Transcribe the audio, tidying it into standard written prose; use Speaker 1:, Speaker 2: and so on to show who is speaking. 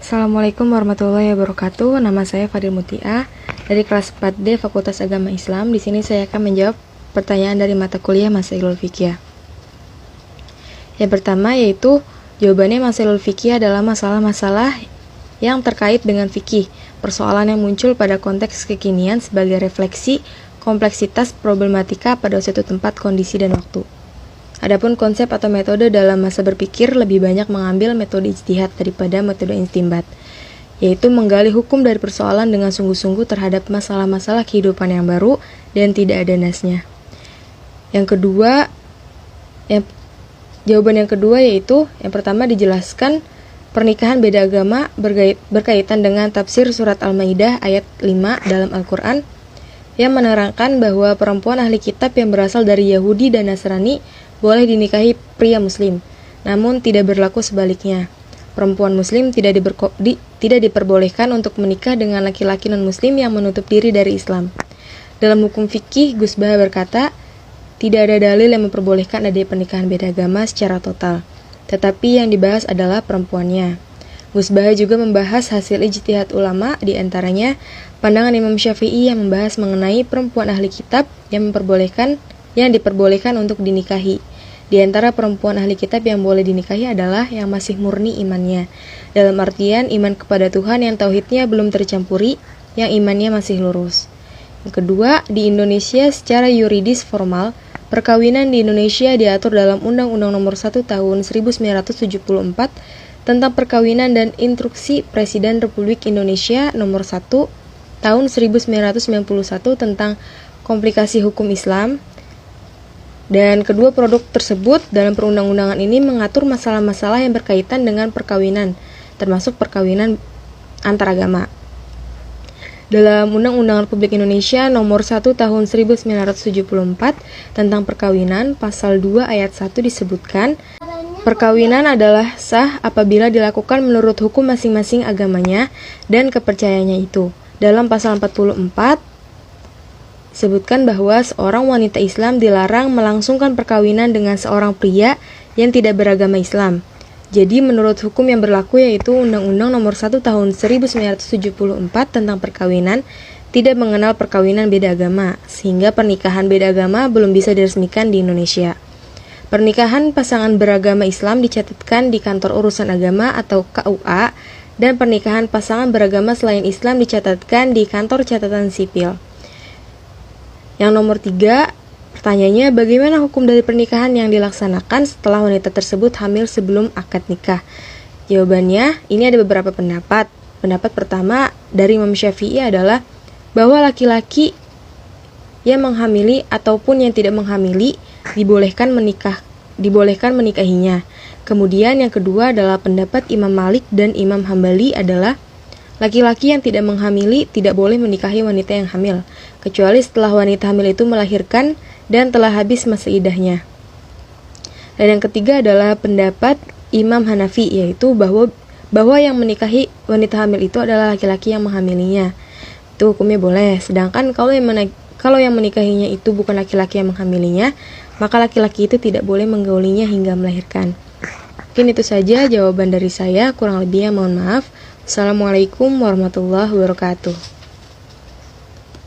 Speaker 1: Assalamualaikum warahmatullahi wabarakatuh. Nama saya Fadil Mutia dari kelas 4D Fakultas Agama Islam. Di sini saya akan menjawab pertanyaan dari mata kuliah Masailul Fiqih. Yang pertama yaitu jawabannya Masailul Fiqih adalah masalah-masalah yang terkait dengan fikih, persoalan yang muncul pada konteks kekinian sebagai refleksi kompleksitas problematika pada suatu tempat, kondisi, dan waktu. Adapun konsep atau metode dalam masa berpikir lebih banyak mengambil metode ijtihad daripada metode istinbat, yaitu menggali hukum dari persoalan dengan sungguh-sungguh terhadap masalah-masalah kehidupan yang baru dan tidak ada nasnya. Jawaban yang kedua yaitu yang pertama dijelaskan pernikahan beda agama berkaitan dengan tafsir surat Al-Maidah ayat 5 dalam Al-Quran yang menerangkan bahwa perempuan ahli kitab yang berasal dari Yahudi dan Nasrani boleh dinikahi pria muslim, namun tidak berlaku sebaliknya. Perempuan muslim tidak diperbolehkan untuk menikah dengan laki-laki non-muslim yang menutup diri dari Islam. Dalam hukum fikih, Gus Baha berkata, tidak ada dalil yang memperbolehkan adanya pernikahan beda agama secara total, tetapi yang dibahas adalah perempuannya. Gus Baha juga membahas hasil ijtihad ulama, di antaranya pandangan Imam Syafi'i yang membahas mengenai perempuan ahli kitab yang diperbolehkan untuk dinikahi. Di antara perempuan ahli kitab yang boleh dinikahi adalah yang masih murni imannya, dalam artian iman kepada Tuhan yang tauhidnya belum tercampuri, yang imannya masih lurus. Yang kedua, di Indonesia secara yuridis formal, perkawinan di Indonesia diatur dalam Undang-Undang Nomor 1 Tahun 1974 tentang perkawinan dan Instruksi Presiden Republik Indonesia Nomor 1 Tahun 1991 tentang komplikasi hukum Islam. Dan kedua produk tersebut dalam perundang-undangan ini mengatur masalah-masalah yang berkaitan dengan perkawinan, termasuk perkawinan antaragama. Dalam Undang-Undang Republik Indonesia Nomor 1 Tahun 1974 tentang perkawinan, pasal 2 ayat 1 disebutkan, perkawinan adalah sah apabila dilakukan menurut hukum masing-masing agamanya dan kepercayaannya itu. Dalam pasal 44 sebutkan bahwa seorang wanita Islam dilarang melangsungkan perkawinan dengan seorang pria yang tidak beragama Islam. Jadi menurut hukum yang berlaku yaitu Undang-Undang Nomor 1 Tahun 1974 tentang perkawinan tidak mengenal perkawinan beda agama, sehingga pernikahan beda agama belum bisa diresmikan di Indonesia. Pernikahan pasangan beragama Islam dicatatkan di Kantor Urusan Agama atau KUA, dan pernikahan pasangan beragama selain Islam dicatatkan di Kantor Catatan Sipil. Yang nomor 3, pertanyaannya bagaimana hukum dari pernikahan yang dilaksanakan setelah wanita tersebut hamil sebelum akad nikah? Jawabannya, ini ada beberapa pendapat. Pendapat pertama dari Imam Syafi'i adalah bahwa laki-laki yang menghamili ataupun yang tidak menghamili dibolehkan menikahinya. Kemudian yang kedua adalah pendapat Imam Malik dan Imam Hambali adalah laki-laki yang tidak menghamili tidak boleh menikahi wanita yang hamil, kecuali setelah wanita hamil itu melahirkan dan telah habis masa iddahnya. Dan yang ketiga adalah pendapat Imam Hanafi, yaitu bahwa yang menikahi wanita hamil itu adalah laki-laki yang menghamilinya. Itu hukumnya boleh. Sedangkan kalau yang menikahinya itu bukan laki-laki yang menghamilinya, maka laki-laki itu tidak boleh menggaulinya hingga melahirkan. Mungkin itu saja jawaban dari saya, kurang lebihnya mohon maaf. Assalamualaikum warahmatullahi wabarakatuh.